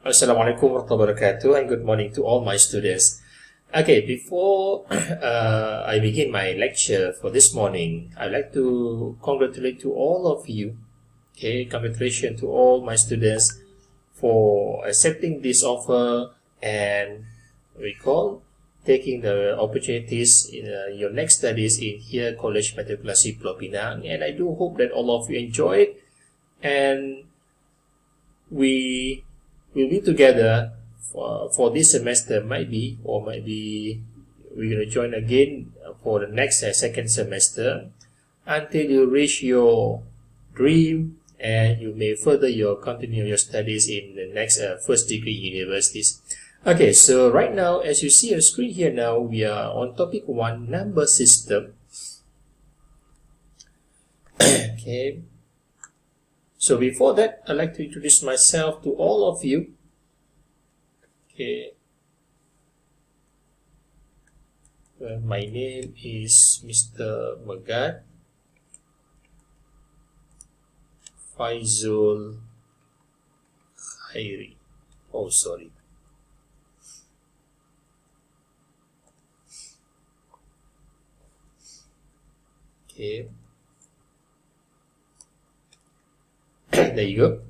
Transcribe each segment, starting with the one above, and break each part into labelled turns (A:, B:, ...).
A: Assalamualaikum warahmatullahi wabarakatuh, and good morning to all my students. Okay, before I begin my lecture for this morning, I'd like to congratulate to all of you. Okay, congratulations to all my students for accepting this offer and taking the opportunities in your next studies in here College Matrikulasi Pulau Pinang. And I do hope that all of you enjoy it, and we will be together for this semester, might be we're going to join again for the next second semester until you reach your dream and you may further continue your studies in the next first degree universities. Okay, so right now, as you see on screen here now, we are on topic 1, number system. Okay. So before that, I'd like to introduce myself to all of you. Okay. My name is Mr. Megat Faizul Khairi. Oh, sorry. Okay. There you go.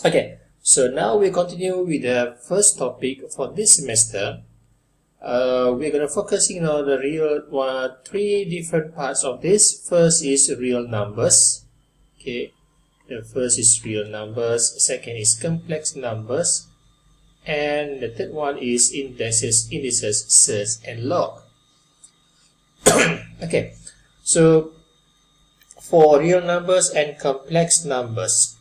A: Okay, so now we continue with the first topic for this semester. We're going to focusing on the three different parts of this. First is real numbers. Okay, the first is real numbers. Second is complex numbers, and the third one is indices, surds, and log. Okay, so for real numbers and complex numbers.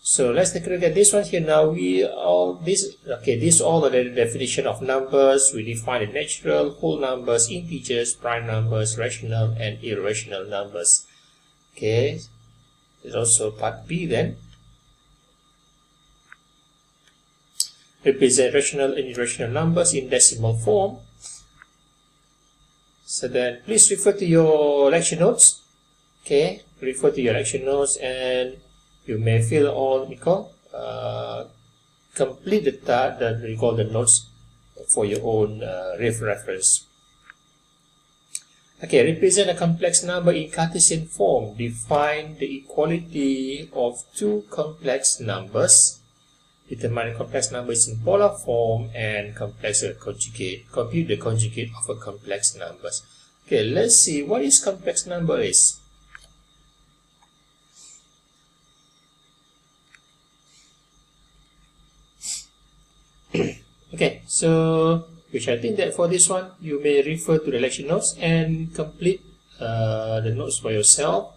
A: So let's take a look at this one here now. These all are the definition of numbers. We define the natural, whole numbers, integers, prime numbers, rational, and irrational numbers. Okay, there's also part B then. Represent rational and irrational numbers in decimal form. So then please refer to your lecture notes. Okay, refer to your lecture notes, and you may fill all complete the notes for your own reference. Okay, represent a complex number in Cartesian form. Define the equality of two complex numbers. Determine a complex number is in polar form, and compute the conjugate of a complex numbers. Okay, let's see what is complex number is. Okay, so which I think that for this one you may refer to the lecture notes and complete the notes by yourself.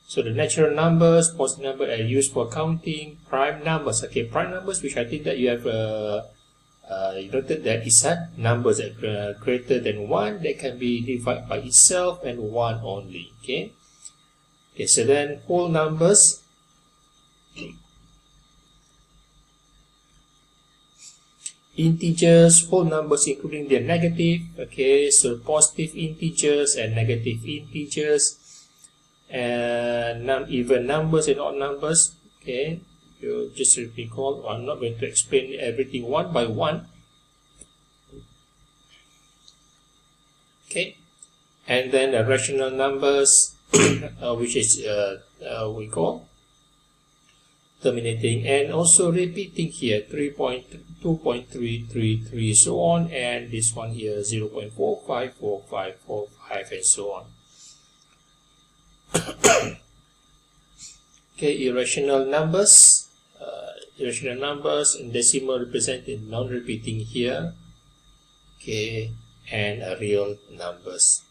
A: So the natural numbers, positive number are used for counting. Prime numbers, okay, prime numbers, which I think that you have you noted that is numbers that are greater than 1 that can be divided by itself and 1 only. Okay. Okay, so then whole numbers. Integers, whole numbers including their negative. Okay, so positive integers and negative integers. And non-even numbers and odd numbers. Okay, you just recall, I'm not going to explain everything one by one. Okay, and then the rational numbers, which is we call terminating and also repeating here 3.2.333 so on, and this one here 0.454545 and so on. Okay, irrational numbers. Irrational numbers in decimal represented non-repeating here. Okay, and real numbers.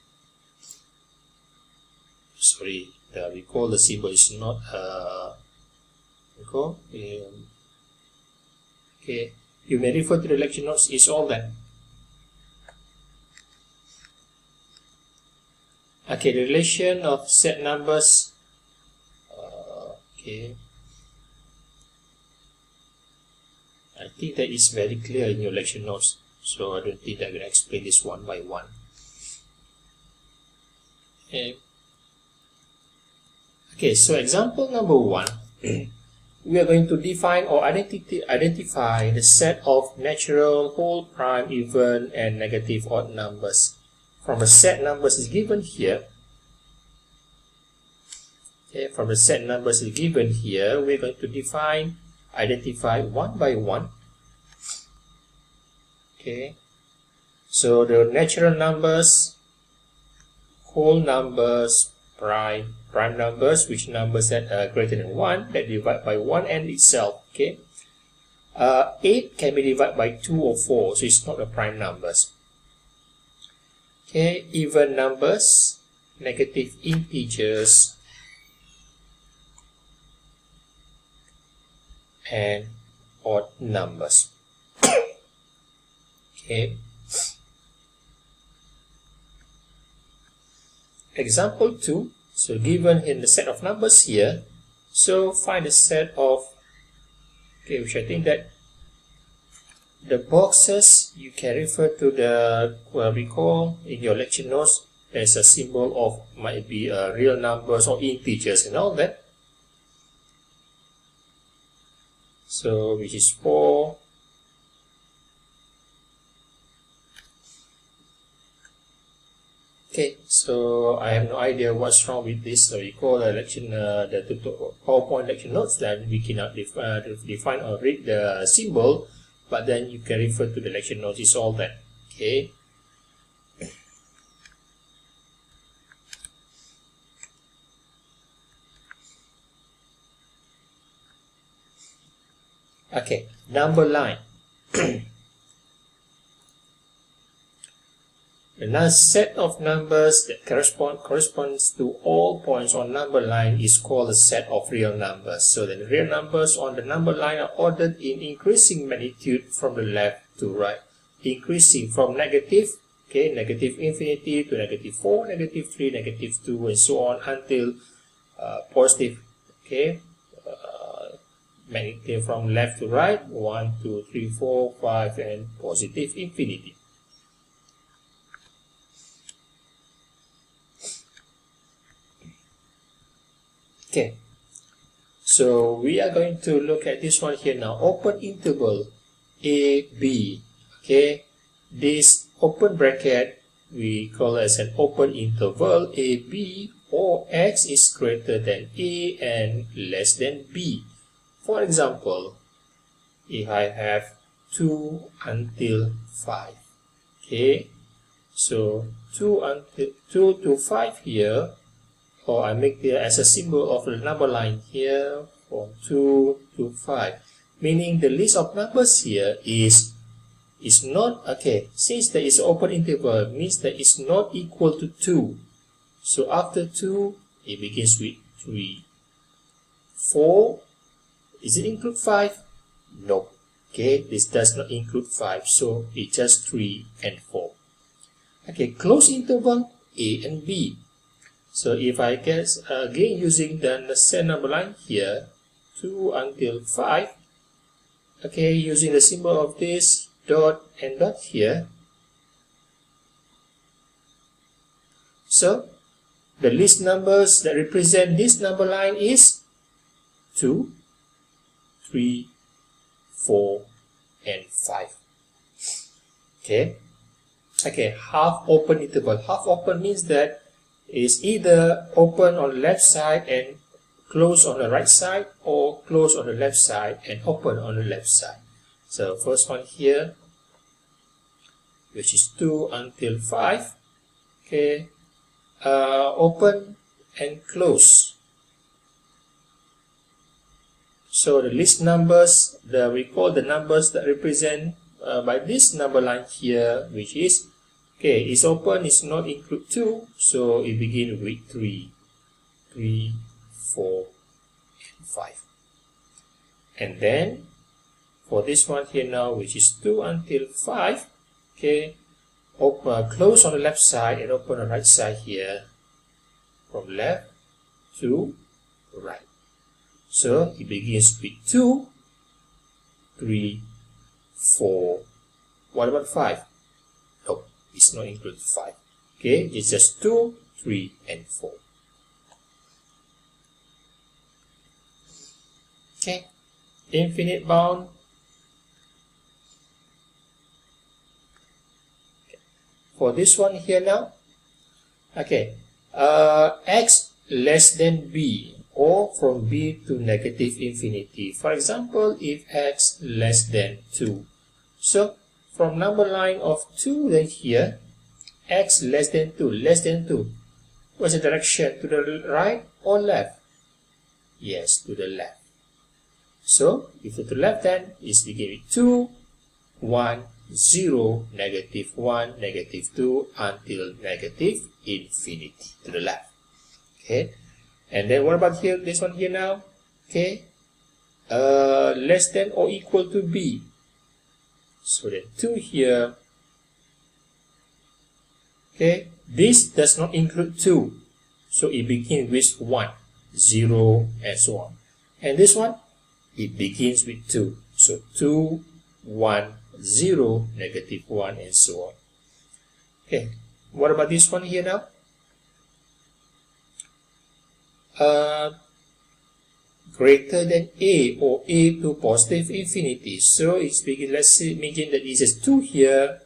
A: Sorry, recall the symbol is not okay, you may refer to the lecture notes. Is all that. Okay, the relation of set numbers. Okay, I think that is very clear in your lecture notes, so I don't think I'm going to explain this one by one. Okay, so example number 1. we are going to define or identify the set of natural, whole, prime, even, and negative odd numbers. From the set numbers is given here, okay, from the set numbers is given here, we're going to identify one by one. Okay, so the natural numbers, whole numbers, prime numbers, which numbers that are greater than 1, that divide by 1 and itself. Okay, 8 can be divided by 2 or 4, so it's not a prime numbers. Okay, even numbers, negative integers, and odd numbers. Okay. Example 2. So given in the set of numbers here, so find the set of, okay, which I think that the boxes you can refer to the, well, recall in your lecture notes, there's a symbol of, might be real numbers or integers and all that. So which is 4, okay, so I have no idea what's wrong with this. So we call the lecture, the PowerPoint lecture notes, that we cannot define or read the symbol, but then you can refer to the lecture notes. It's all that. Okay. Okay, number line. The set of numbers that corresponds to all points on number line is called a set of real numbers. So the real numbers on the number line are ordered in increasing magnitude from the left to right, increasing from negative, okay, negative infinity to negative 4, negative 3, negative 2, and so on until positive, okay, magnitude from left to right, 1, 2, 3, 4, 5, and positive infinity. Okay, so we are going to look at this one here now. Open interval A, B. Okay, this open bracket we call as an open interval A, B, or X is greater than A and less than B. For example, if I have 2 until 5. Okay, so 2 to 5 here, or I make it as a symbol of the number line here from 2 to 5, meaning the list of numbers here is not, okay, since there is an open interval, means that it's not equal to 2. So after 2, it begins with 3. 4, is it include 5? No. Okay, this does not include 5, so it's just 3 and 4. Okay, close interval A and B. So if I guess again using the set number line here, 2 until 5, okay, using the symbol of this dot and dot here. So the list numbers that represent this number line is 2, 3, 4, and 5. Okay. Okay, half open interval. Half open means that is either open on the left side and close on the right side, or close on the left side and open on the left side. So first one here, which is 2 until 5, okay, open and close. So the list numbers, we call the numbers that represent by this number line here, which is, okay, it's open, it's not include 2, so it begins with 3, 4, and 5. And then, for this one here now, which is 2 until 5, okay, close on the left side and open on the right side here, from left to right. So, it begins with 2, 3, 4, what about 5? No, it's not included 5. Okay, it's just 2, 3, and 4. Okay, infinite bound. For this one here now, okay, x less than b, or from b to negative infinity. For example, if x less than 2, so from number line of 2, then here x less than 2, what's the direction? To the right or left? Yes, to the left. So if to the left, then it's begin with 2, 1, 0, negative 1, negative 2 until negative infinity to the left. Okay, and then what about here? This one here now. Okay, less than or equal to b. So then 2 here. Okay, this does not include 2, so it begins with 1, 0, and so on. And this one, it begins with 2, so 2, 1, 0, negative 1, and so on. Okay, what about this one here now? Greater than a, or a to positive infinity. So it's begin. Let's say, imagine that this is 2 here,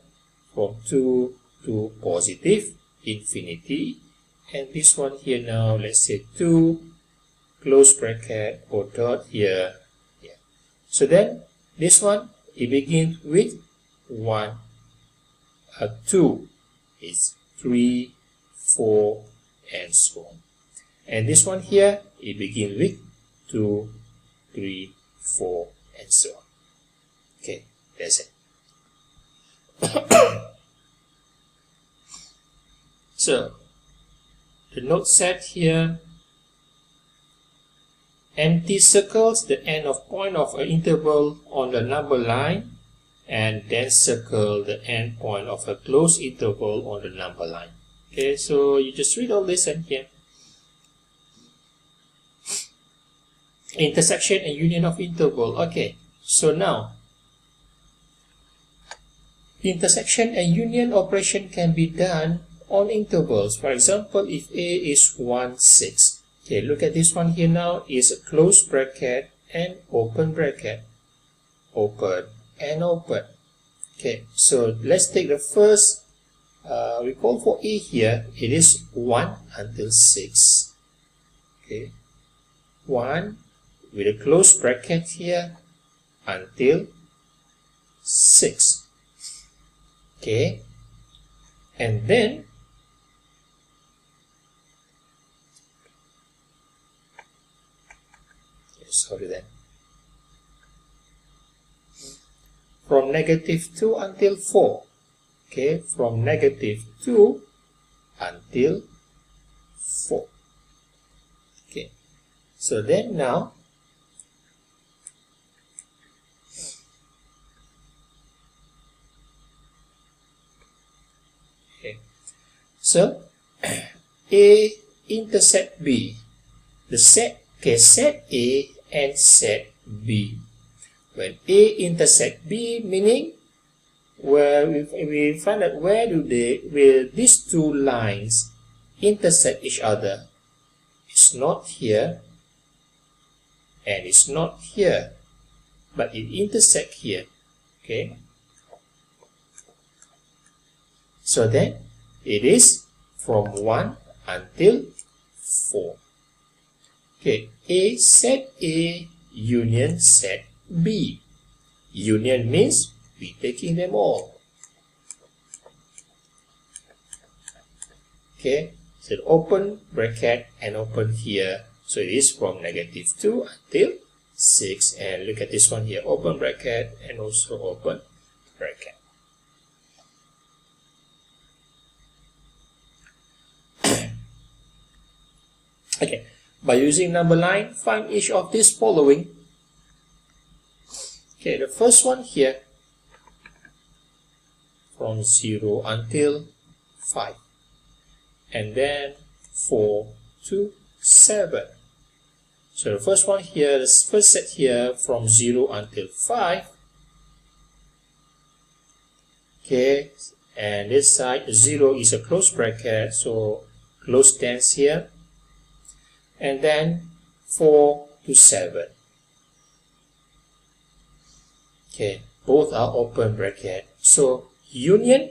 A: from 2 to positive infinity, and this one here now, let's say 2, close bracket or dot here. Yeah. So then this one, it begins with 1, 2 is 3, 4, and so on. And this one here, it begins with 2, 3, 4, and so on. Okay, that's it. So, the note set here, empty circles the end of point of an interval on the number line, and then circle the end point of a closed interval on the number line. Okay, so you just read all this and here. Intersection and union of interval. Okay, so now intersection and union operation can be done on intervals. For example, if a is 1, 6. Okay, look at this one here now, is a close bracket and open bracket, open and open. Okay, so let's take the first, we call for a here, it is 1 until 6. Okay, 1 with a close bracket here until 6. Okay, and then from negative 2 until 4. Okay, from negative 2 until 4. Okay, so then now so A intersect B. The set, okay, set A and set B. When A intersect B, meaning where we find out where will these two lines intersect each other. It's not here and it's not here, but it intersect here. Okay, so then it is from 1 until 4. Okay, A set A union set B. Union means we taking them all. Okay, so open bracket and open here. So it is from negative 2 until 6. And look at this one here, open bracket and also open bracket. Okay, by using number line, find each of these following. Okay, the first one here, from 0 until 5, and then 4 to 7. So the first one here, the first set here, from 0 until 5. Okay, and this side 0 is a close bracket, so close tens here, and then 4 to 7. Okay, both are open bracket. So union,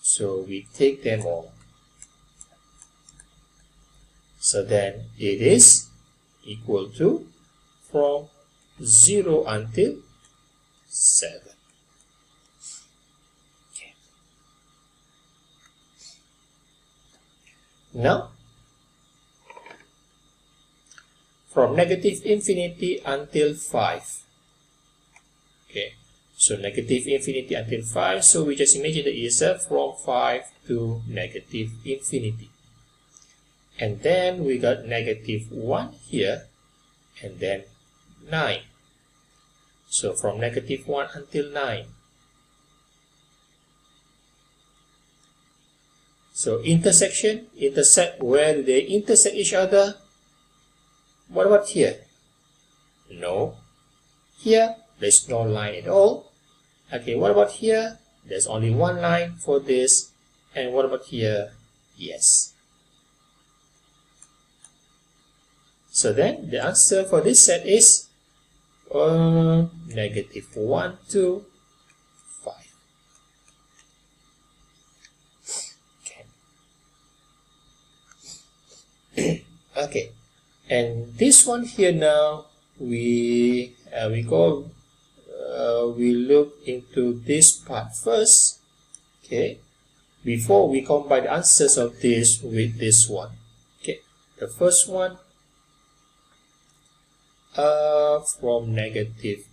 A: so we take them all. So then it is equal to from 0 until 7. Okay. Now, from negative infinity until 5. Okay, so negative infinity until 5. So we just imagine that it is from 5 to negative infinity. And then we got negative 1 here, and then 9. So from negative 1 until 9. So intersection, intersect, where do they intersect each other? What about here? No. Here, there's no line at all. Okay, what about here? There's only one line for this. And what about here? Yes. So then, the answer for this set is negative 1 to 5. Okay. Okay. And this one here now, we look into this part first. Okay. Before we combine the answers of this with this one. Okay. The first one, from negative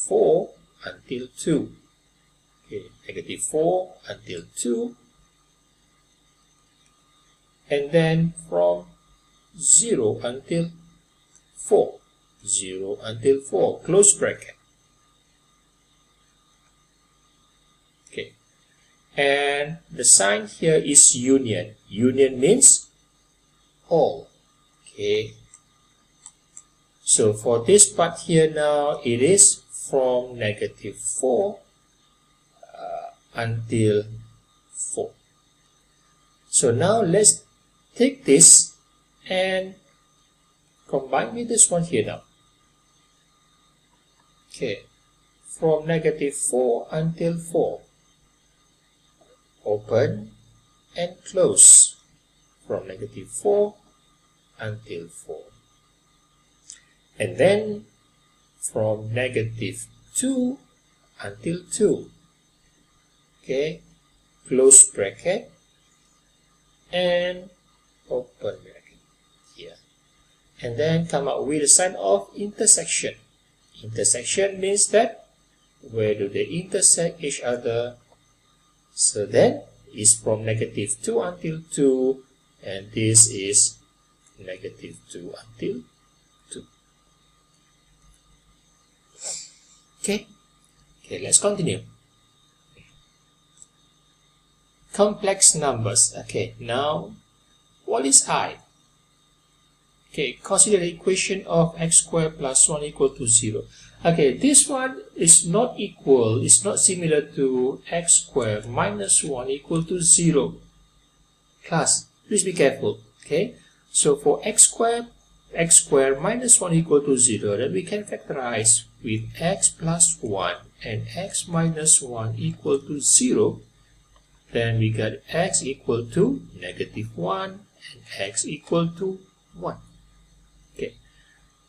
A: 4 until 2. Okay, negative 4 until 2. And then from 0 until 4. 0 until 4. Close bracket. Okay. And the sign here is union. Union means all. Okay. So for this part here now, it is from negative 4 until 4. So now let's take this and combine with this one here now. Okay, from negative 4 until 4. Open and close. From negative 4 until 4. And then from negative 2 until 2. Okay, close bracket and open bracket here. And then come up with a sign of intersection. Intersection means that where do they intersect each other? So then is from negative 2 until 2, and this is negative 2 until 2. Okay, let's continue. Complex numbers. Okay, now what is I? Okay, consider the equation of x squared plus 1 equal to 0. Okay, this one is not equal, it's not similar to x squared minus 1 equal to 0. Class, please be careful. Okay, so for x squared minus 1 equal to 0, then we can factorize with x plus 1 and x minus 1 equal to 0. Then we got x equal to negative 1 and x equal to 1. Okay,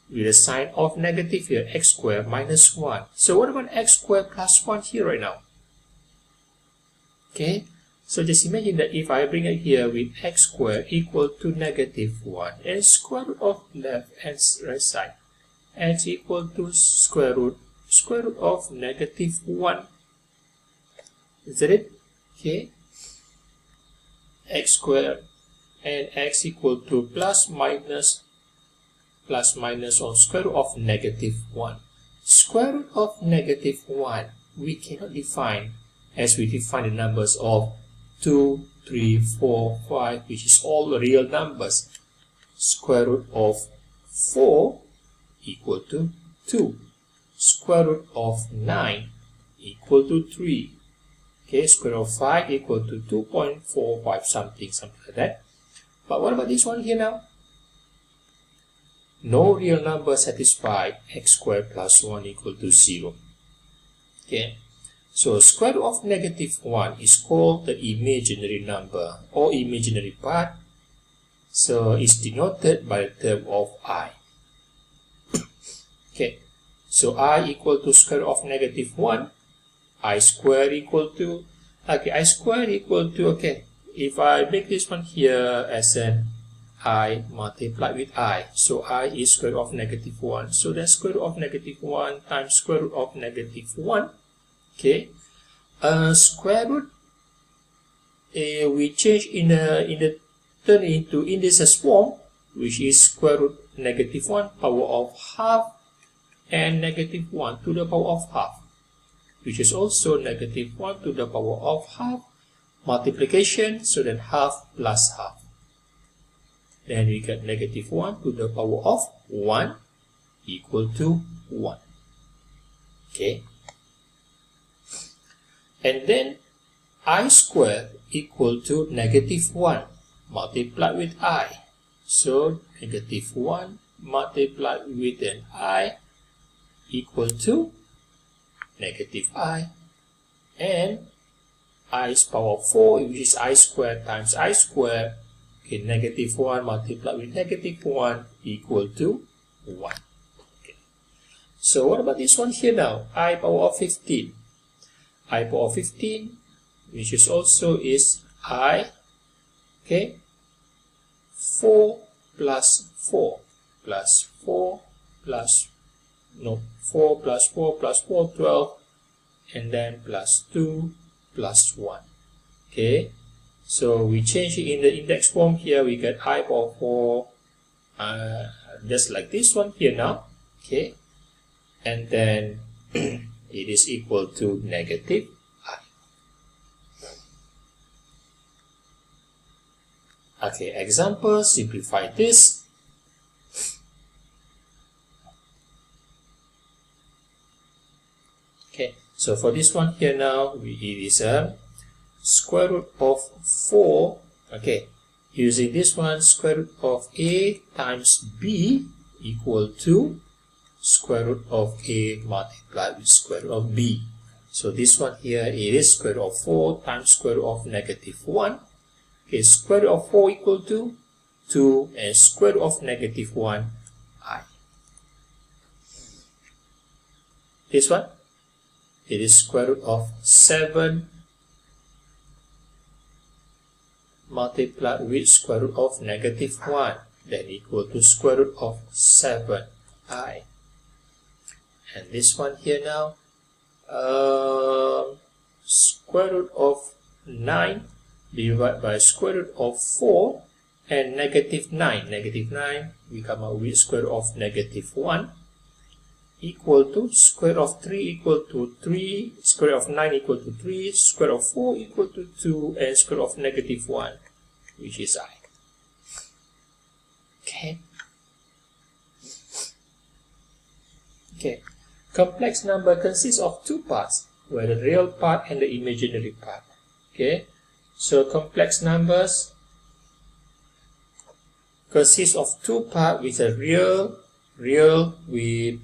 A: with a sign of negative here, x squared minus 1. So what about x squared plus 1 here right now? Okay, so just imagine that if I bring it here with x squared equal to negative 1 and square root of left and right side, x equal to square root of negative 1. Is that it? Okay, x squared and x equal to plus minus on square root of negative 1. Square root of negative 1 we cannot define as we define the numbers of 2, 3, 4, 5, which is all real numbers. Square root of 4 equal to 2. Square root of 9 equal to 3. Okay, square root of 5 equal to 2.45 something like that. But what about this one here now? No real number satisfy x squared plus 1 equal to 0. Okay, so square root of negative 1 is called the imaginary number or imaginary part. So it's denoted by the term of I. Okay, so I equal to square root of negative 1. I square equal to, okay, I square equal to, okay, if I make this one here as an I multiplied with I, so I is square root of negative 1. So that's square root of negative 1 times square root of negative 1. Okay, square root, we change in the turn into indices form, which is square root negative 1 power of half and negative 1 to the power of half, which is also negative 1 to the power of half, multiplication, so then half plus half. Then we get negative 1 to the power of 1 equal to 1. Okay. And then I squared equal to negative 1 multiplied with I. So negative 1 multiplied with an I equal to negative I. And i's power 4, which is I squared times I squared. Okay, negative 1 multiplied with negative 1 equal to 1. Okay. So what about this one here now? I power of 15. I power of 15, which is also is I, okay, 4 plus 4 plus 4 plus, no, 4 plus 4 plus 4, 12, and then plus 2 plus 1. Okay, so we change it in the index form here. We get I power 4, just like this one here now. Okay, and then it is equal to negative I. Okay, example, simplify this. Okay, so for this one here now, it is a square root of 4. Okay, using this one, square root of A times B equal to square root of A multiplied with square root of B. So this one here, it is square root of 4 times square root of negative 1. Okay, square root of 4 equal to 2, and square root of negative 1, I. This one, it is square root of 7 multiplied with square root of negative 1, then equal to square root of 7i. And this one here now, square root of 9 divided by square root of 4 and negative 9. Negative 9, we come out with square root of negative 1 equal to square root of 3 equal to 3, square root of 9 equal to 3, square root of 4 equal to 2, and square root of negative 1, which is I. Okay. Okay. Complex number consists of two parts, where the real part and the imaginary part. Okay. So complex numbers consist of two parts with a real with,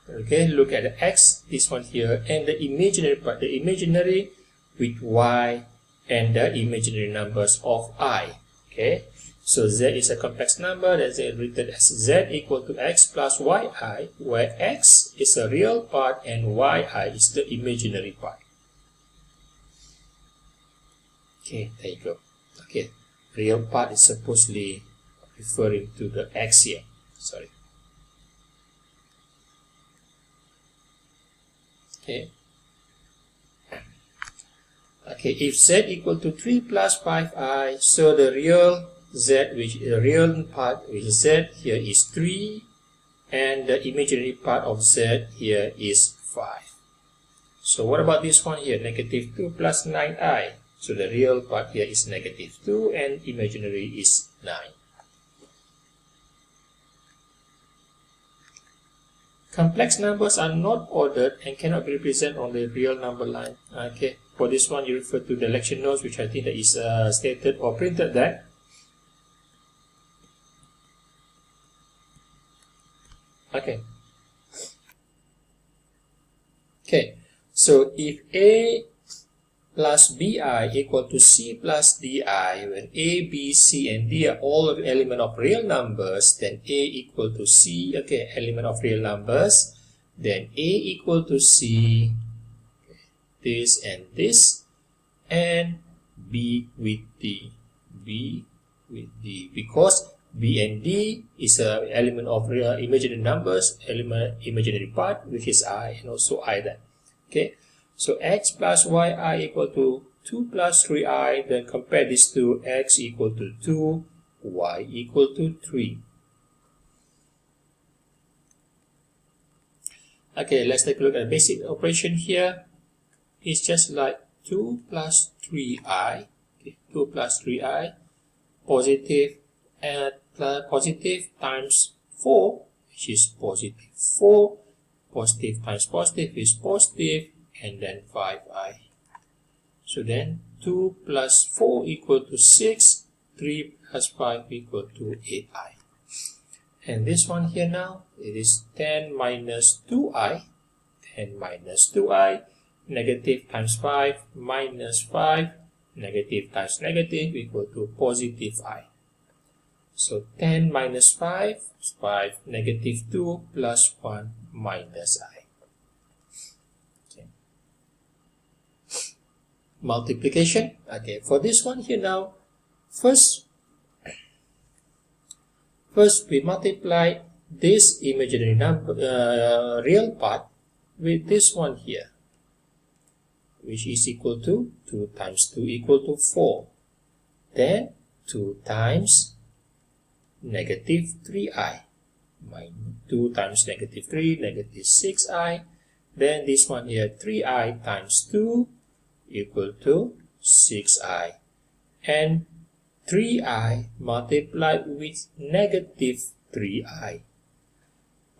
A: okay, look at the x, this one here, and the imaginary part, the imaginary with y and the imaginary numbers of I. Okay, so z is a complex number that's written as z equal to x plus yi, where x is a real part and yi is the imaginary part. Okay, there you go. Okay, real part is supposedly referring to the x here. Sorry. Okay. Okay, if z equal to 3 plus 5i, so the real z, which is the real part, which is z here is 3, and the imaginary part of z here is 5. So what about this one here, negative 2 plus 9i? So the real part here is negative 2 and imaginary is 9. Complex numbers are not ordered and cannot be represented on the real number line. Okay, for this one you refer to the lecture notes, which I think that is stated or printed there. Okay. Okay, So if A plus BI equal to C plus DI, when A, B, C, and D are all element of real numbers, then A equal to C, okay, element of real numbers, then A equal to C, this and this, and B with D, B with D, because B and D is an element of real imaginary numbers, element imaginary part, which is I, and also I then. Okay, so x plus yi equal to 2 plus 3i, then compare this to x equal to 2, y equal to 3. Okay, let's take a look at the basic operation here. It's just like 2 plus 3i, okay, 2 plus 3i, positive and positive times 4, which is positive 4, positive times positive is positive, and then 5i. So then 2 plus 4 equal to 6, 3 plus 5 equal to 8i. And this one here now, it is 10 minus 2i, 10 minus 2i, negative times 5 minus 5, negative times negative equal to positive I. So 10 minus 5 is 5, negative 2 plus 1 minus I. Okay. Multiplication. Okay, for this one here now, first we multiply this imaginary number, real part with this one here, which is equal to 2 times 2 equal to 4. Then 2 times negative 3i. 2 times negative 3, negative 6i. Then this one here, 3i times 2 equal to 6i. And 3i multiplied with negative 3i.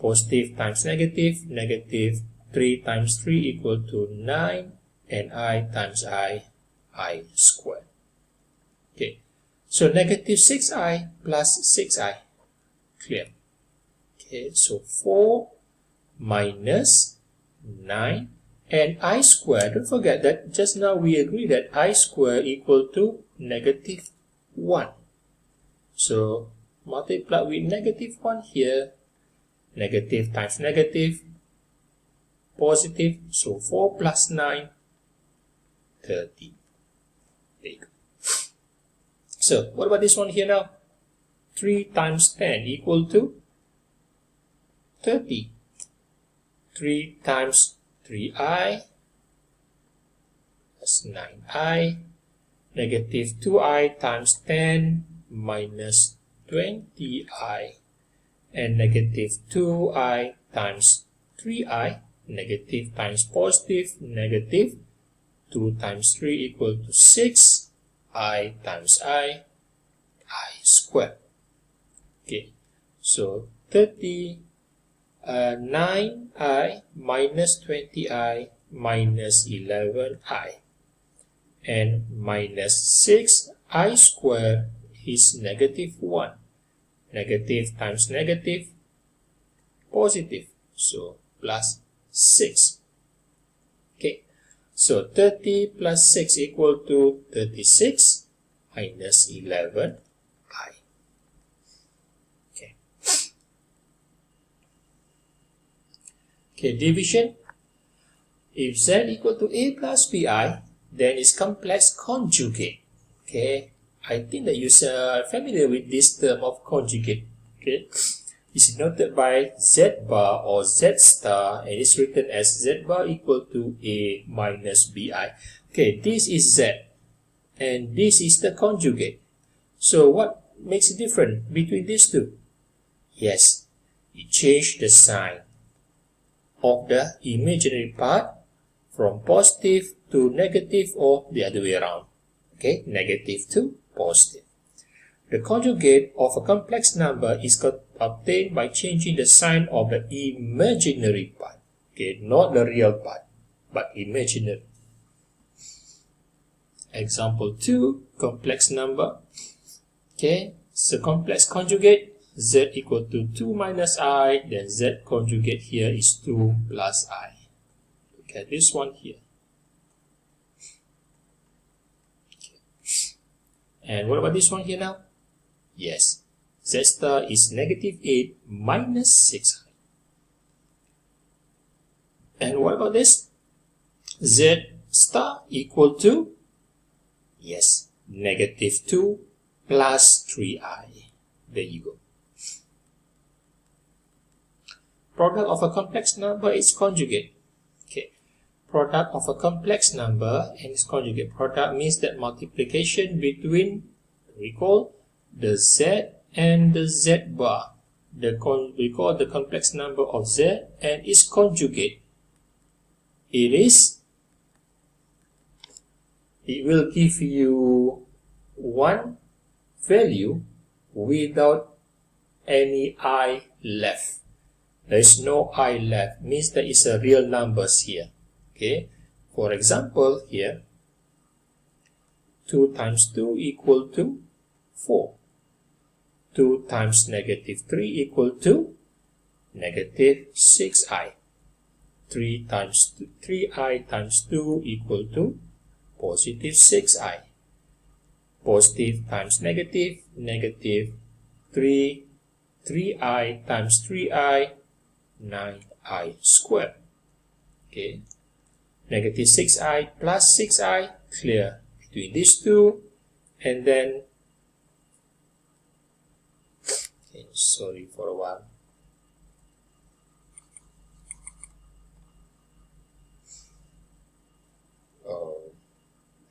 A: Positive times negative, negative 3 times 3 equal to 9, and I times I squared. Okay, so negative 6i plus 6i, clear. Okay, so 4 minus 9, and I squared, don't forget that just now we agreed that I squared equal to negative 1. So multiply with negative 1 here, negative times negative, positive, so 4 plus 9, 30. There you go. So what about this one here now? 3 times 10 equal to 30. 3 times 3i plus 9i, negative 2i times 10 minus 20i, and negative 2i times 3i, negative times positive, negative 2 times 3 equal to 6, I times I squared. Okay, so 9i minus 20i minus 11i, and minus 6i squared is negative 1. Negative times negative, positive, so plus 6. Okay, so 30 plus 6 equal to 36 minus 11i. Okay. Okay, division. If z equal to a plus bi, then it's complex conjugate. Okay, I think that you're familiar with this term of conjugate. Okay, it's denoted by z bar or z star, and it's written as z bar equal to a minus bi. Okay, this is z, and this is the conjugate. So what makes it different between these two? Yes, it changed the sign of the imaginary part from positive to negative, or the other way around. Okay, negative to positive. The conjugate of a complex number is obtained by changing the sign of the imaginary part. Okay, not the real part, but imaginary. Example 2, complex number. Okay, so complex conjugate, z equal to 2 minus I, then z conjugate here is 2 plus I. Okay, this one here. And what about this one here now? Yes, Z star is negative 8 minus 6i. And what about this? Z star equal to, yes, negative 2 plus 3i. There you go. Product of a complex number is conjugate. Okay. Product of a complex number and its conjugate. Product means that multiplication between, recall, the z and the z bar. We call the complex number of z and its conjugate. It will give you one value without any I left. There is no I left, means there is a real numbers here. Okay, for example here, 2 times 2 equal to 4. 2 times negative 3 equal to negative 6i. 3i times 2 equal to positive 6i. Positive times negative, negative 3i times 3i, 9i squared. Okay, negative 6i plus 6i, clear between these two, and then, okay, sorry for a while.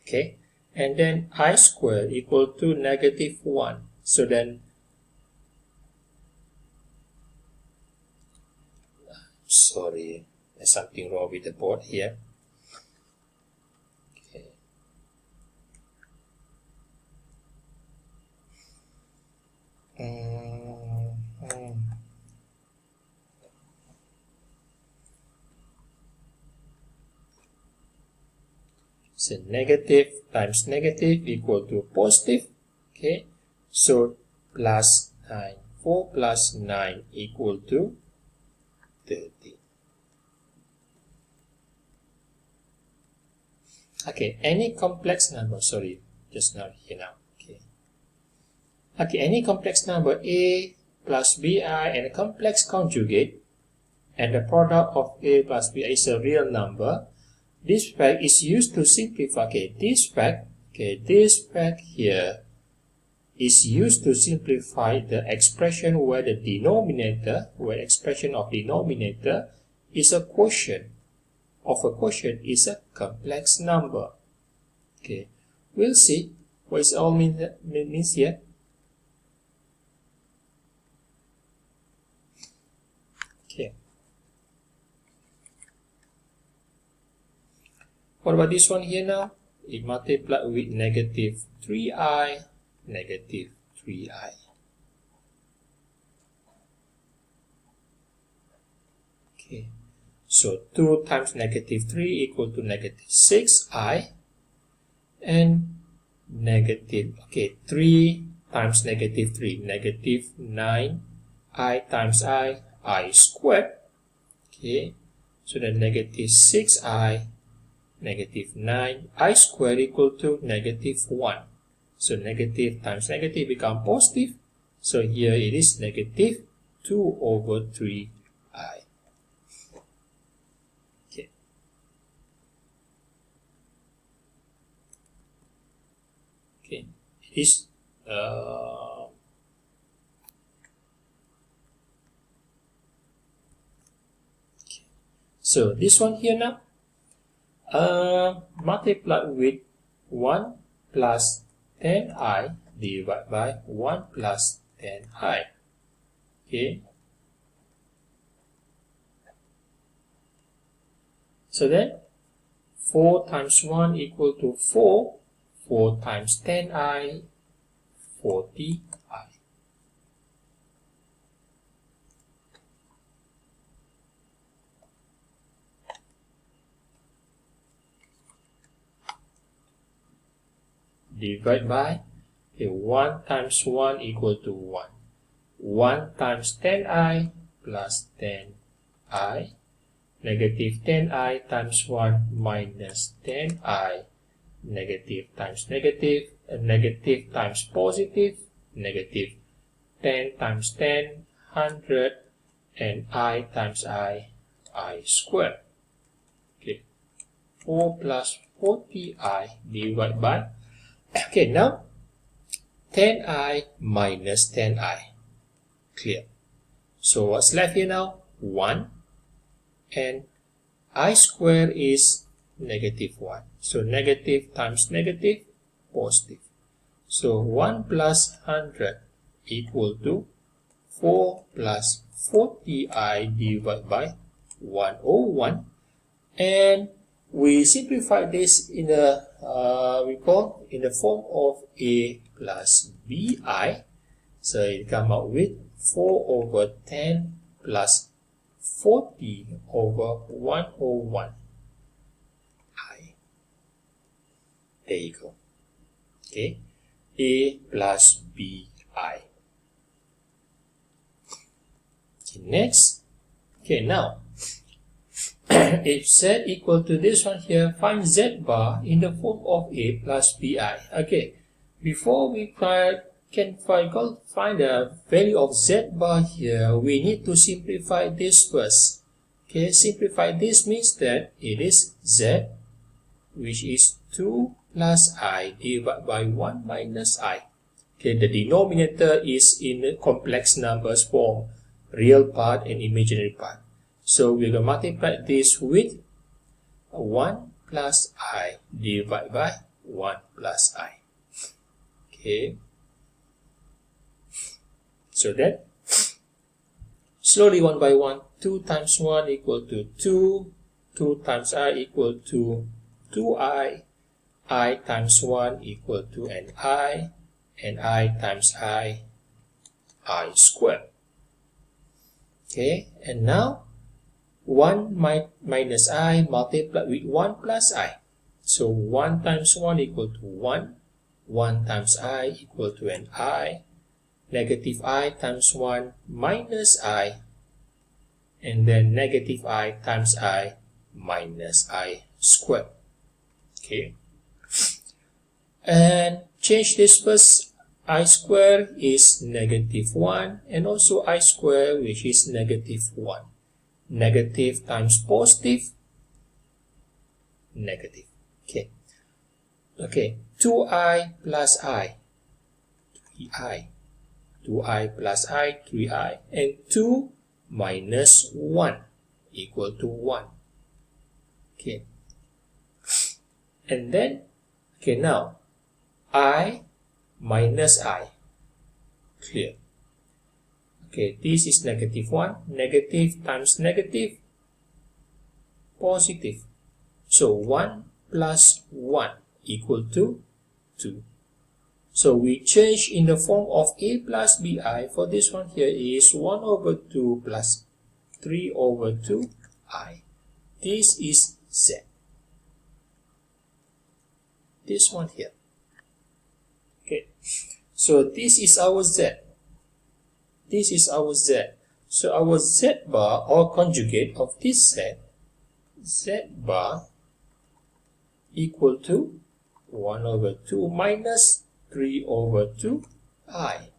A: Okay, and then I squared equal to negative 1. So then, sorry, there's something wrong with the board here. Okay. So negative times negative equal to positive. Okay, so plus 9. 4 plus 9 equal to 30. Okay, any complex number, sorry, just now here now. Okay, any complex number A plus BI and a complex conjugate, and the product of A plus BI is a real number. This fact is used to simplify. Okay, this fact here is used to simplify the expression where the denominator, where expression of denominator is a quotient. Of a quotient is a complex number. Okay, we'll see what it all means here. Okay. What about this one here now? It multiplied with negative 3i, negative 3i. Okay. So 2 times negative 3 equal to negative 6i, and negative, okay, 3 times negative 3, negative 9i times I squared. Okay, so then negative 6i, negative 9i squared equal to negative 1. So negative times negative become positive. So here it is negative 2 over 3i. Okay. Okay. It is okay. So this one here now, multiply with 1 plus 10i divided by 1 plus 10i. Okay. So then 4 times 1 equal to 4. 4 times 10i, 40i. Divide by 1 times 1 equal to 1. 1 times 10i plus 10i negative 10i times 1 minus 10i, negative times negative, and negative times positive, negative 10 times 10, 100, and I times I squared. Okay, 4 plus 40i divided by, okay, now 10i minus 10i, clear. So what's left here now? 1, and I squared is negative 1. So negative times negative, positive. So 1 plus 100 equal to 4 plus 40i divided by 101. And we simplify this in the in the form of a plus bi. So it come out with 4 over 10 plus 40 over 101 I. There you go. Okay, a plus bi. Okay, next. Okay, now if z equal to this one here, find z bar in the form of a plus bi. Okay, before we can find the value of z bar here, we need to simplify this first. Okay, simplify this means that it is z, which is 2 plus I divided by 1 minus I. Okay, the denominator is in the complex numbers form, real part and imaginary part. So we're going to multiply this with 1 plus I divided by 1 plus I. Okay. So then, slowly 1 by 1, 2 times 1 equal to 2, 2 times I equal to 2I times 1 equal to an I, and I times I squared. Okay, and now 1 minus I multiplied with 1 plus I. So 1 times 1 equal to 1, 1 times I equal to an I, negative I times 1 minus I, and then negative I times I minus I squared. Okay, and change this first. I square is negative 1, and also I square, which is negative 1. Negative times positive, negative. Okay. Okay, 2i plus I, 3i. 2i plus I, 3i, and 2 minus 1 equal to 1. Okay. And then, okay, now, I minus I, clear. Okay, this is negative 1, negative times negative, positive. So 1 plus 1 equal to 2. So we change in the form of a plus bi. For this one here is 1 over 2 plus 3 over 2i. This is z. This one here. Okay, so this is our z. This is our z. So our z bar or conjugate of this z bar equal to 1 over 2 minus 3 over 2i.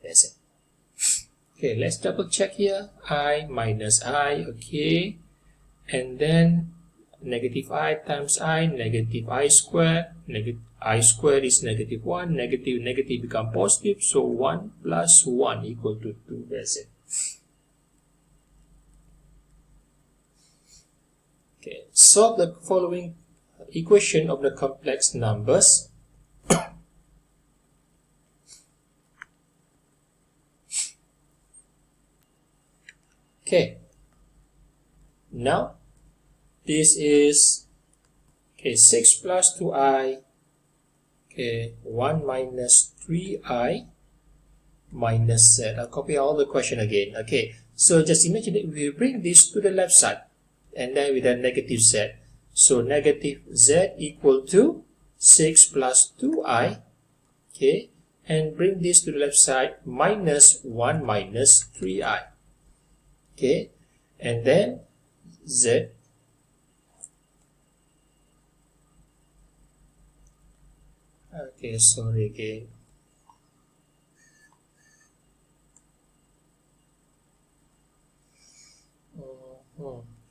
A: That's it. Okay, let's double check here. I minus I, okay. And then negative I times I, negative I squared. Negative I squared is negative 1. Negative, negative become positive. So 1 plus 1 equal to 2. That's it. Okay, solve the following equation of the complex numbers. Okay, now this is, okay, 6 plus 2i, okay, 1 minus 3i minus z. I'll copy all the question again. Okay, so just imagine that we bring this to the left side and then with a negative z. So negative z equal to 6 plus 2i, okay, and bring this to the left side minus 1 minus 3i. Okay, and then z okay, sorry again.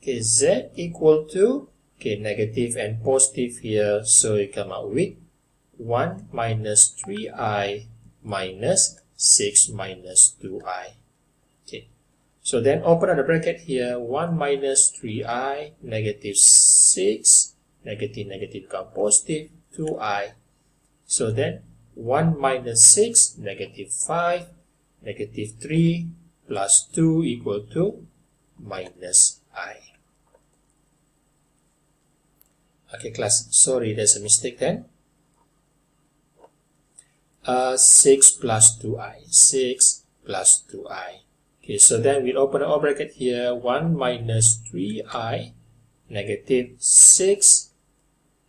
A: Okay, z equal to negative and positive here, so you come out with 1 minus 3i minus 6 minus 2i. Okay, so then open up the bracket here, 1 minus 3i, negative 6, negative become positive, 2i. So then 1 minus 6, negative 5, negative 3 plus 2 equal to minus I. Okay, class, sorry, there's a mistake then. 6 plus 2i, 6 plus 2i. Okay, so then we open our bracket here, 1 minus 3i, negative 6,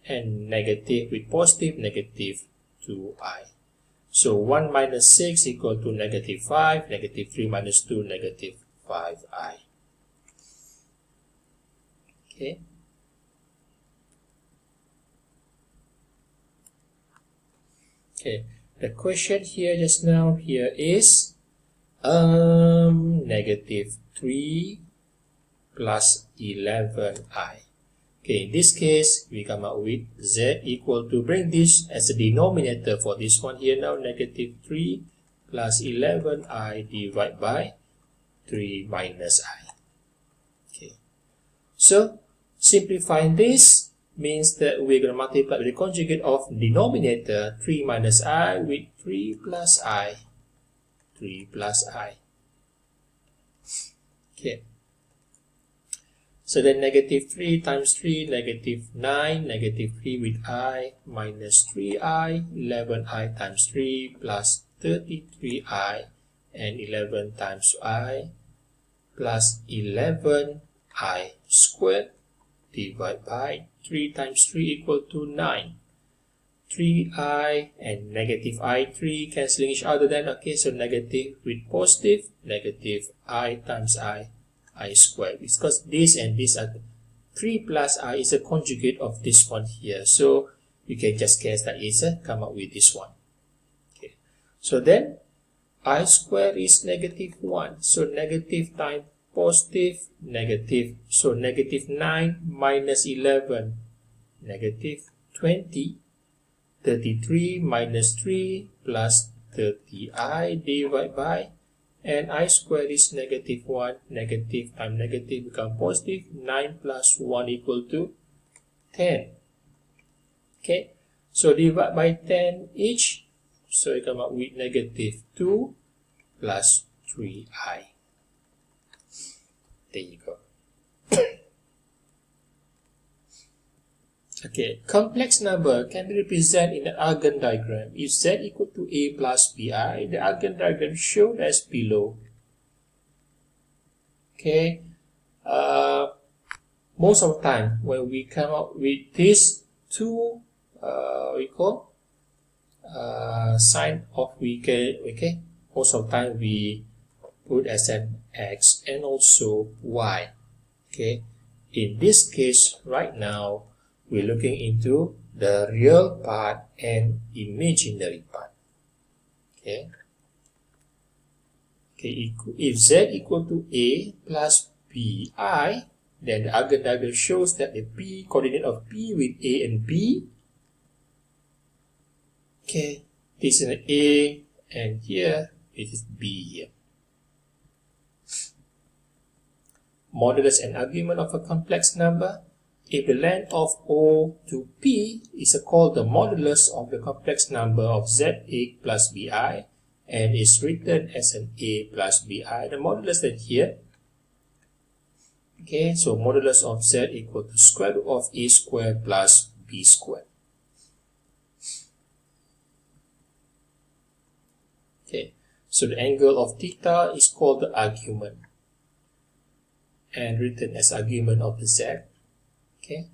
A: and negative with positive, negative 2i. So 1 minus 6 equal to negative 5, negative 3 minus 2, negative 5i. Okay. Okay, the question here just now here is negative 3 plus 11i. Okay, in this case, we come out with z equal to, bring this as a denominator for this one here now, negative 3 plus 11i divided by 3 minus I. Okay, so simplifying this means that we're going to multiply the conjugate of denominator 3 minus I with 3 plus I. 3 plus I. Okay. So then negative 3 times 3, negative 9, negative 3 with I, minus 3i, 11i times 3, plus 33i, and 11 times I, plus 11i squared, divided by 3 times 3 equal to 9. 3i and negative I3 cancelling each other then, okay, so negative with positive, negative I times I squared, because this and this are 3 plus I is a conjugate of this one here, so you can just guess that is come up with this one. Okay, so then I squared is negative 1, so negative times positive, negative, so negative 9 minus 11, negative 20, 33 minus 3 plus 30i divided by, and I squared is negative 1, negative times negative become positive, 9 plus 1 equal to 10. Okay, so divide by 10 each, so you come up with negative 2 plus 3i. There you go. Okay, complex number can be represented in an Eigen diagram. If z equal to a plus bi, the Eigen diagram shown as below. Okay, most of the time when we come up with these two, we call sign of okay, most of the time we put as an x and also y. Okay, in this case right now, we're looking into the real part and imaginary part. Okay. Okay, if z equal to a plus bi, then the Eigen diagram shows that the p coordinate of p with a and b. Okay, this is an a, and here it is b here. Modulus and argument of a complex number. If the length of O to P is called the modulus of the complex number of ZA plus BI and is written as an A plus BI, the modulus then here, okay, so modulus of Z equal to square root of A squared plus B squared. Okay, so the angle of theta is called the argument and written as argument of the Z. Okay,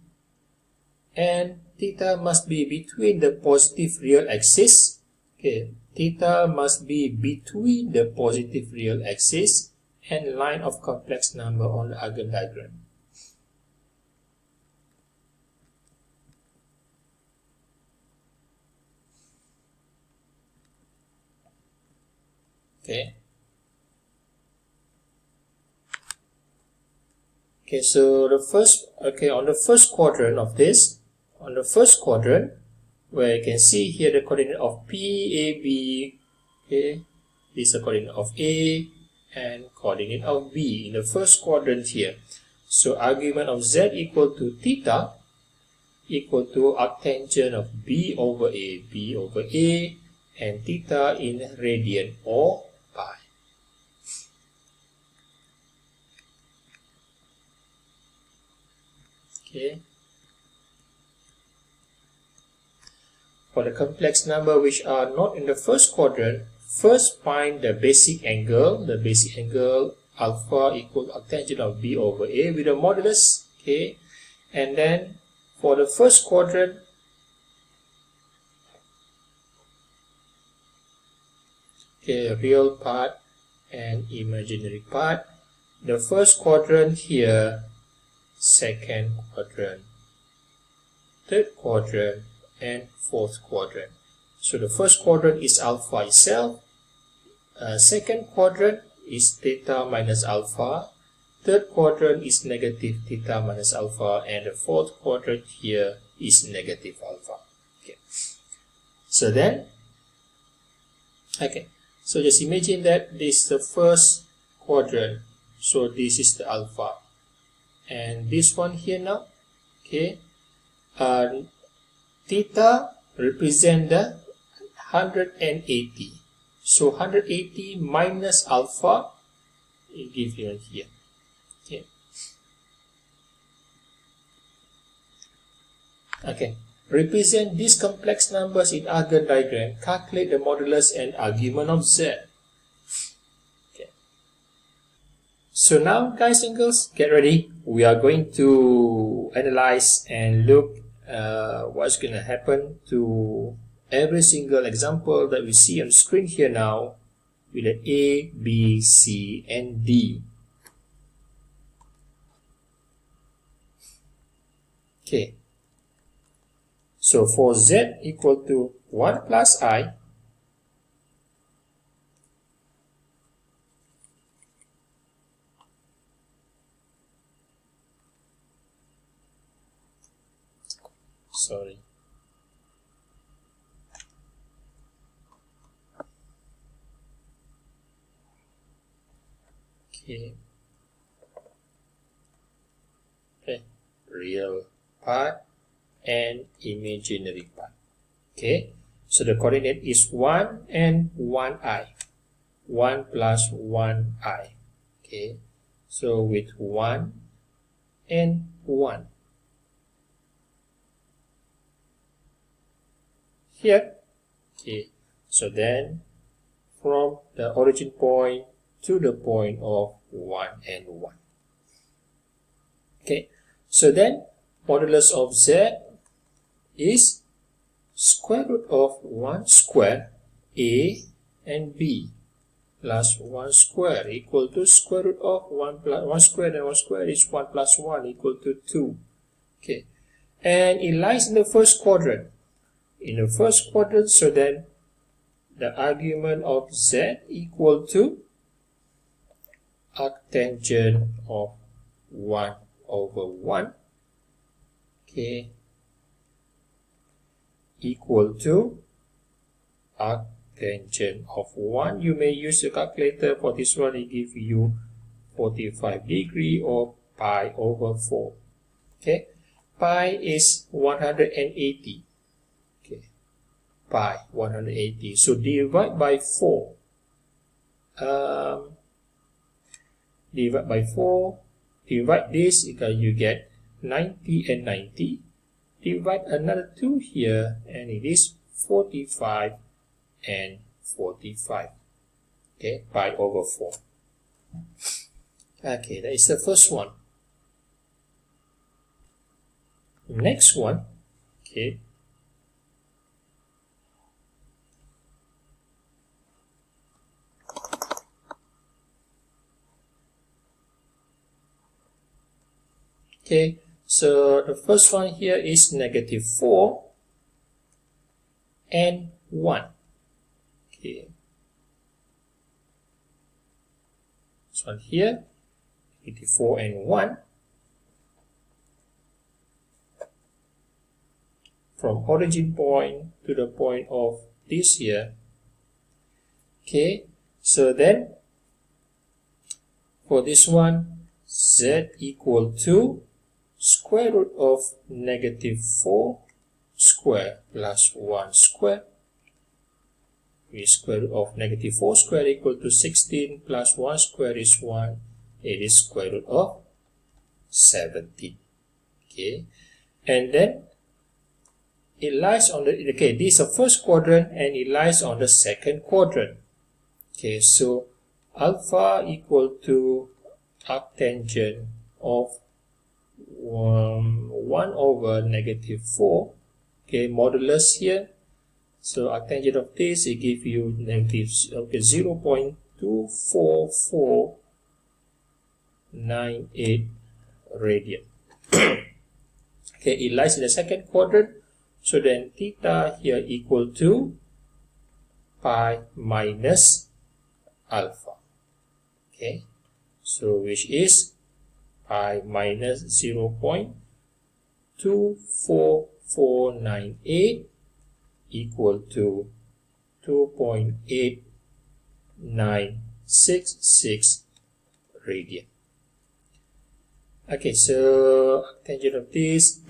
A: and theta must be between the positive real axis. Okay, theta must be between the positive real axis and line of complex number on the Eigen diagram. Okay. Okay, so on the first quadrant of this, where you can see here the coordinate of P, A, B, okay, this is the coordinate of A and coordinate of B in the first quadrant here. So argument of Z equal to theta equal to arctangent of B over A, and theta in radian or pi. Okay. For the complex number which are not in the first quadrant, first find the basic angle. The basic angle alpha equal to arctangent of B over A with a modulus. Okay. And then for the first quadrant, okay, real part and imaginary part. The first quadrant here, second quadrant, third quadrant, and fourth quadrant. So the first quadrant is alpha itself. Second quadrant is theta minus alpha. Third quadrant is negative theta minus alpha, and the fourth quadrant here is negative alpha. Okay. So then, okay. So just imagine that this is the first quadrant. So this is the alpha, and this one here now. Okay. Theta represent the 180. So 180 minus alpha, it gives you here. Okay. Okay. Represent these complex numbers in Eigen diagram. Calculate the modulus and argument of Z. Okay. So now, guys and girls, get ready. We are going to analyze and look what's going to happen to every single example that we see on screen here now with an A, B, C, and D. Okay. So for Z equal to 1 plus I, sorry. Okay. Okay. Real part and imaginary part. Okay. So the coordinate is 1 and 1i. 1 plus 1i. Okay. So with 1 and 1. Here. Okay. So then from the origin point to the point of 1 and 1. Okay. So then modulus of Z is square root of 1 square A and B plus 1 square equal to square root of 1 plus 1 square and 1 square is 1 plus 1 equal to 2. Okay. And it lies in the first quadrant. In the first quadrant, so then the argument of Z equal to arctangent of 1 over 1, okay, equal to arctangent of 1. You may use a calculator for this one. It gives you 45 degree or pi over 4. Okay, pi is 180. Okay, pi 180. So divide by 4. Divide by 4. Divide this, you get 90 and 90. Divide another 2 here, and it is 45 and 45. Okay, pi over 4. Okay, that is the first one. Next one, okay, Okay, so the first one here is negative 4 and 1. Okay, this one here, negative 4 and 1. From origin point to the point of this here. Okay, so then for this one, z equal to square root of negative 4 square plus 1 square. The square root of negative 4 square equal to 16 plus 1 square is 1. It is square root of 17. Okay, and then it lies on the, okay, this is the first quadrant and it lies on the second quadrant. Okay, so alpha equal to arctangent of 1 over negative 4. Okay, modulus here. So arctangent of this, it gives you negative 0.24498 radian. Okay, it lies in the second quadrant. So then theta here equal to pi minus alpha. Okay, so which is pi minus 0.24498 equal to 2.8966 radian. Okay, so tangent of this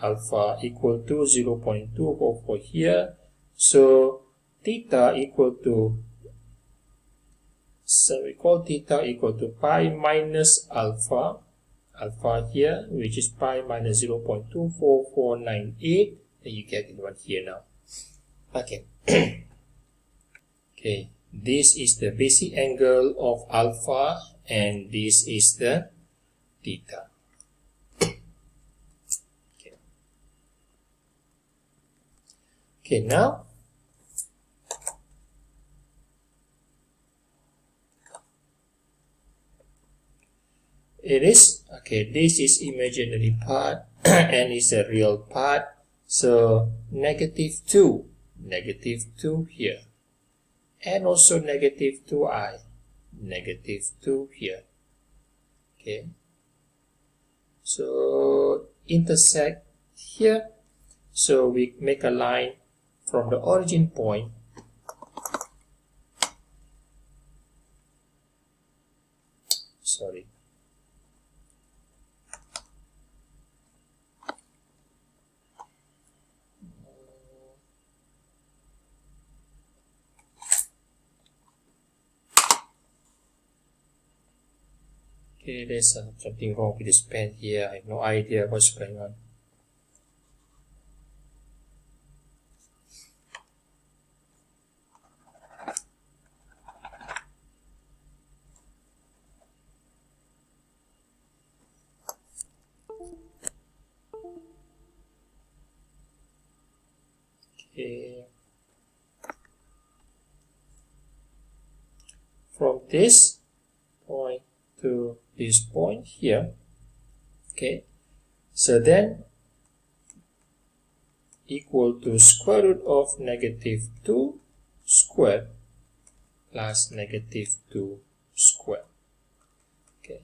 A: alpha equal to 0.244 here. So theta equal to, so we call theta equal to pi minus alpha here, which is pi minus 0.24498, and you get it one here now. Okay. Okay, this is the basic angle of alpha and this is the theta. Okay, now it is, okay, this is imaginary part and it's a real part. So negative 2 here, and also negative 2i, negative 2 here. Okay, so intersect here. So we make a line from the origin point okay, there's something wrong with this pen here. I have no idea what's going on. Okay, from this point to this point here. Okay, so then equal to square root of negative 2 square plus negative 2 square. Okay,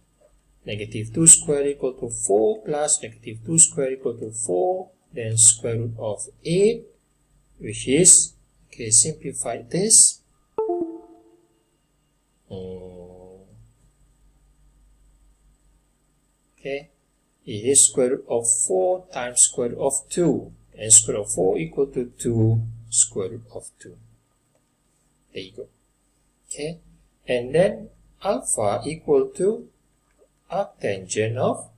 A: negative 2 square equal to 4 plus negative 2 square equal to 4, then square root of 8, which is, okay, simplify this. Okay, it is square root of 4 times square root of 2, and square root of 4 equal to 2 square root of 2. There you go. Okay, and then alpha equal to arctangent of,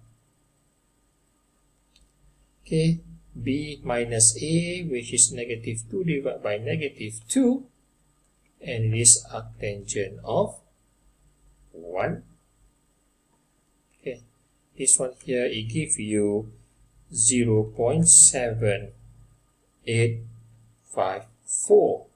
A: okay, b minus a, which is negative 2 divided by negative 2, and it is arctangent of 1. Okay, this one here, it gives you 0.7854.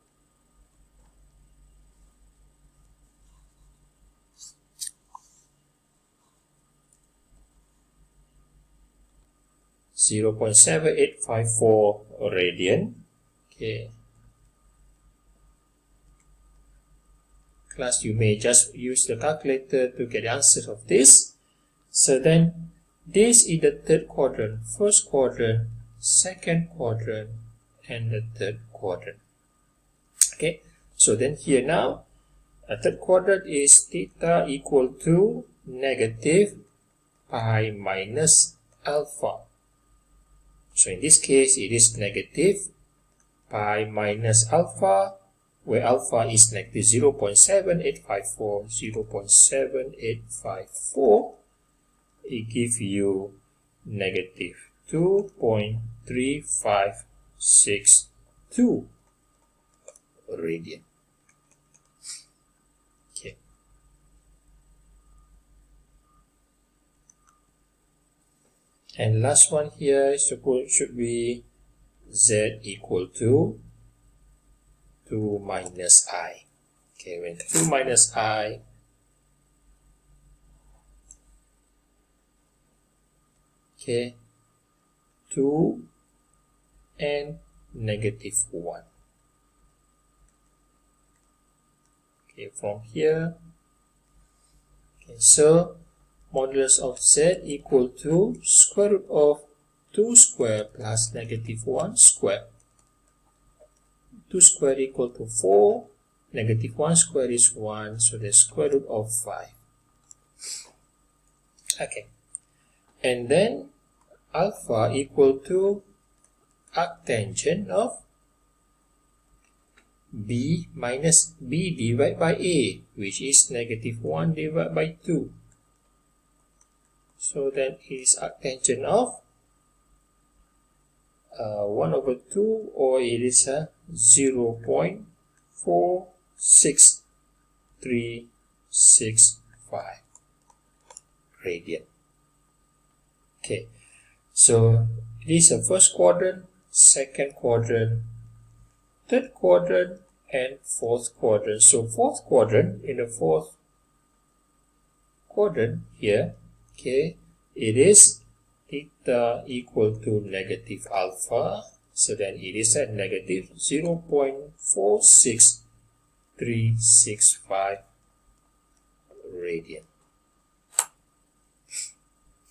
A: 0.7854 radian. Okay. Class, you may just use the calculator to get the answer of this. So then, this is the third quadrant, first quadrant, second quadrant, and the third quadrant. Okay, so then here now, a third quadrant is theta equal to negative pi minus alpha. So in this case, it is negative pi minus alpha, where alpha is negative 0.7854, 0.7854, it gives you negative 2.3562 radian. Okay. And last one here should be z equal to 2 minus I. Okay, when 2 minus I okay, 2 and negative 1. Okay, from here, okay, so modulus of z equal to square root of 2 square plus negative 1 square. 2 square equal to 4, negative 1 square is 1, so the square root of 5. Okay, and then alpha equal to arctangent of b minus b divided by a, which is negative 1 divided by 2. So then it is arctangent of 1 over 2, or it is a 0.46365 radian. Okay, so this is the first quadrant, second quadrant, third quadrant, and fourth quadrant. So fourth quadrant, in the fourth quadrant here, okay, it is theta equal to negative alpha, so then it is at negative 0.46365 radian.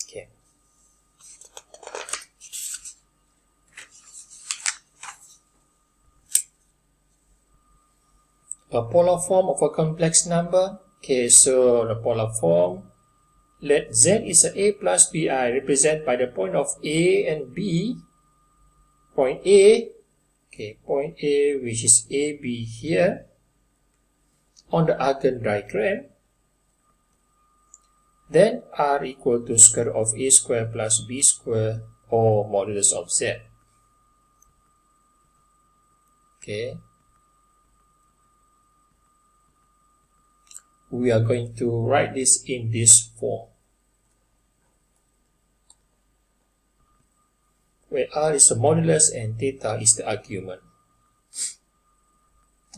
A: Okay. A polar form of a complex number. Okay, so the polar form, let z is a plus bi, represented by the point of A and B. Point A, okay, point A, which is AB here, on the Eigen diagram. Then R equal to square root of A square plus B square, or modulus of z. Okay. We are going to write this in this form, where R is the modulus and theta is the argument.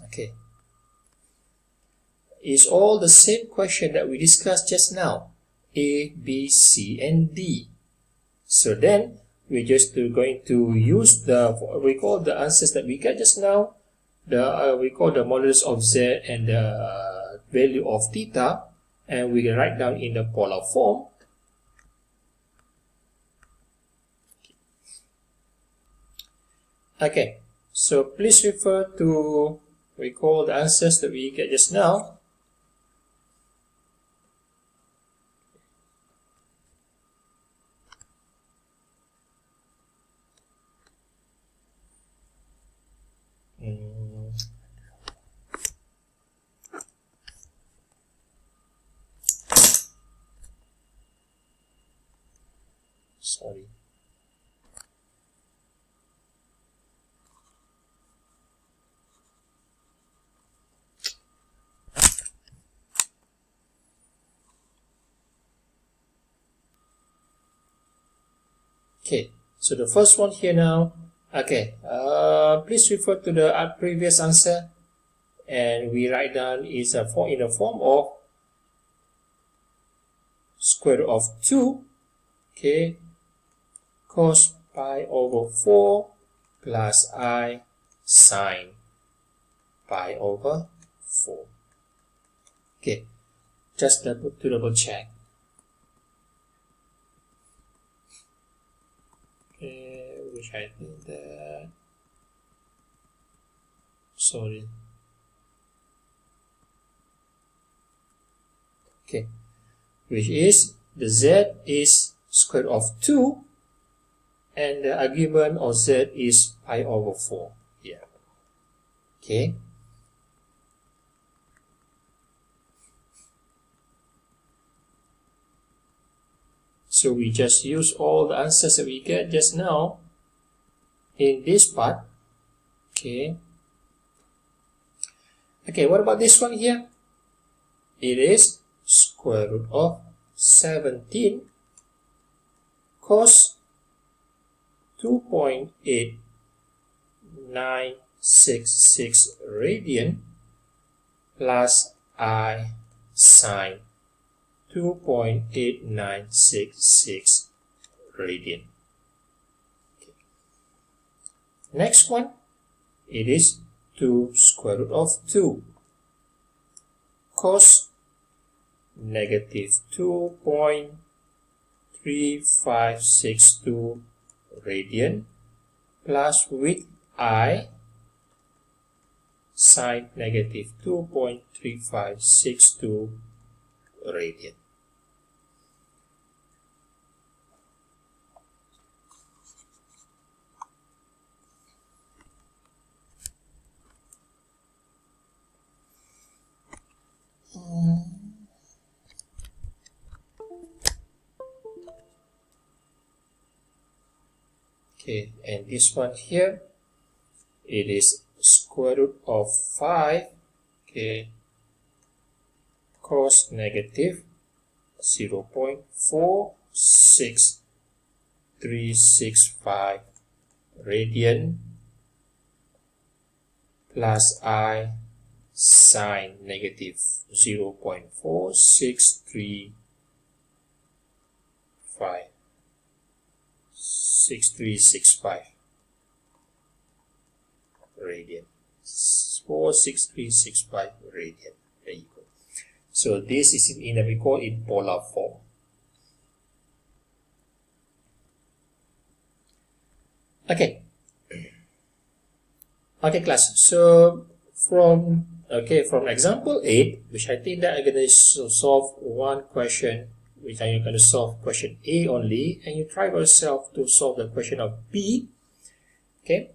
A: Okay. It's all the same question that we discussed just now. A, B, C, and D. So then, we're just going to use recall the answers that we got just now. We call the modulus of z and the value of theta, and we can write down in the polar form. Okay, so please refer to recall the answers that we get just now. Sorry. Okay, so the first one here now. Okay, please refer to the previous answer, and we write down is in the form of square root of 2, okay, cos pi over 4 plus I sine pi over 4. Okay, just to double check. Okay, which I think that, sorry. Okay, which is the z is square root of 2 and the argument of z is pi over 4 here. Okay. So we just use all the answers that we get just now in this part. Okay. Okay, what about this one here? It is square root of 17 cos 2.8966 radian plus I sine 2.8966 radian. Okay. Next one, it is 2 square root of 2 cos negative 2.3562 radian plus with I sine negative 2.3562 radian. Okay, and this one here, it is square root of 5, okay, cos negative 0.46365 radian plus I sine negative 0.4635 6365 radian. 46365 radian. There you go. So this is in a record in polar form. Okay. Okay, class. So from example 8, which I think that I'm going to solve one question, which I'm going to solve question A only, and you try yourself to solve the question of B. Okay.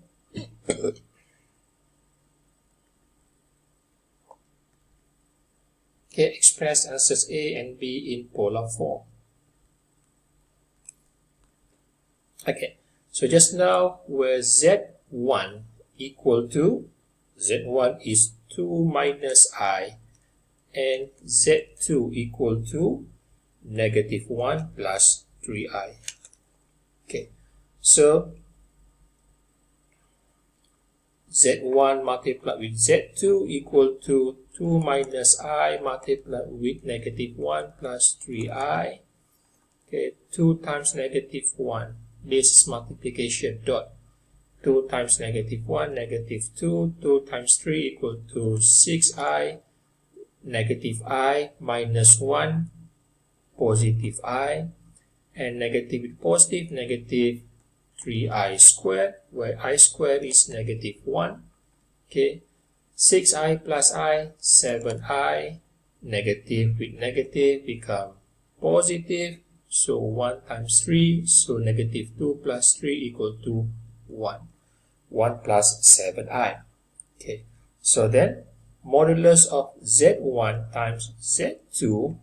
A: Okay, express answers A and B in polar form. Okay, so just now where Z1 equal to, Z1 is 2 minus I, and Z2 equal to negative 1 plus 3I. Okay, so Z1 multiplied with Z2 equal to 2 minus I multiplied with negative 1 plus 3I. Okay, 2 times negative 1. This is multiplication dot. 2 times negative 1, negative 2. 2 times 3 equal to 6I. Negative I minus 1, positive I. And negative with positive, negative 3I squared, where I squared is negative 1. Okay, 6I plus I, 7I. Negative with negative become positive. So 1 times 3, so negative 2 plus 3 equal to 1. 1 plus 7I. Okay, so then modulus of Z1 times Z2,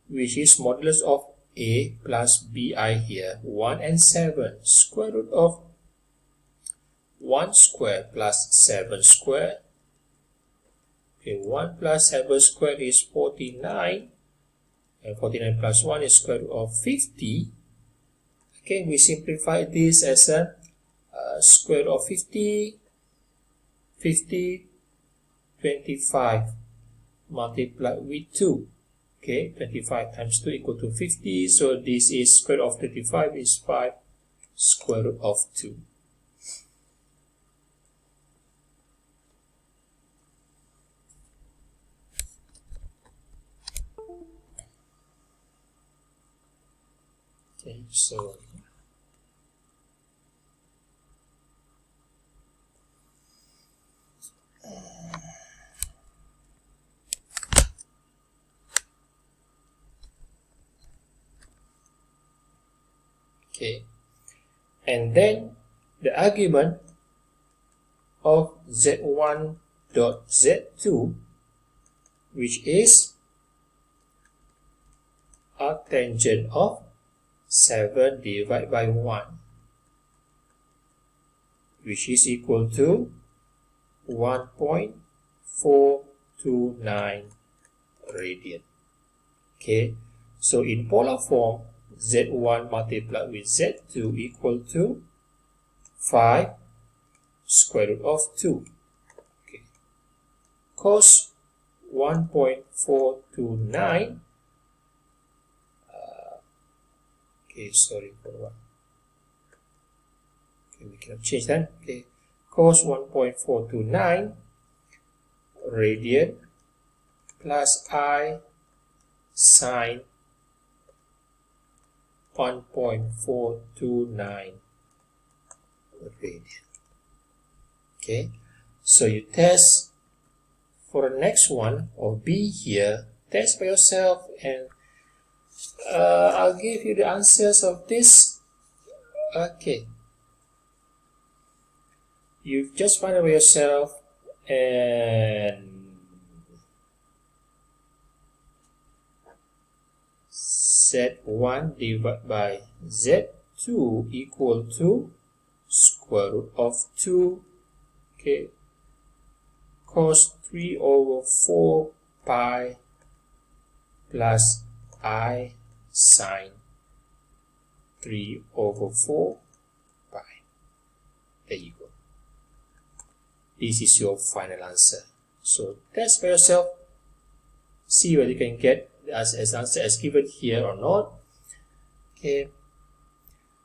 A: which is modulus of A plus BI here, 1 and 7, square root of 1 square plus 7 square. Okay, 1 plus 7 square is 49, and 49 plus 1 is square root of 50. Okay, we simplify this as a square root of 50, 50, 25 multiplied with 2. Okay, 25 times 2 equal to 50. So this is square root of 25 is 5 square root of 2. Okay, so okay, and then the argument of z1 dot z2, which is arctangent of 7 divided by 1, which is equal to 1.429 radian. Okay, so in polar form, z1 multiplied with z2 equal to 5 square root of 2. Okay, cos 1.429. Okay, sorry for what. Okay, we cannot change that. Okay, cos 1.429 radian plus I sine 1.429 radian. Okay, so you test for the next one, or B here, test by yourself, and I'll give you the answers of this. Okay, you just find out by yourself, and z1 divided by z2 equal to square root of 2. Okay, cos 3 over 4 pi plus I sine 3 over 4 pi. There you go. This is your final answer. So test by yourself, see whether you can get as answer as given here or not. Okay,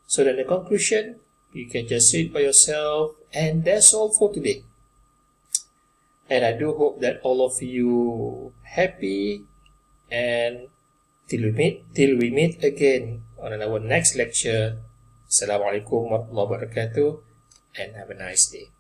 A: so then the conclusion, you can just see it by yourself, and that's all for today. And I do hope that all of you happy, and till we meet again on our next lecture. Assalamualaikum warahmatullahi wabarakatuh, and have a nice day.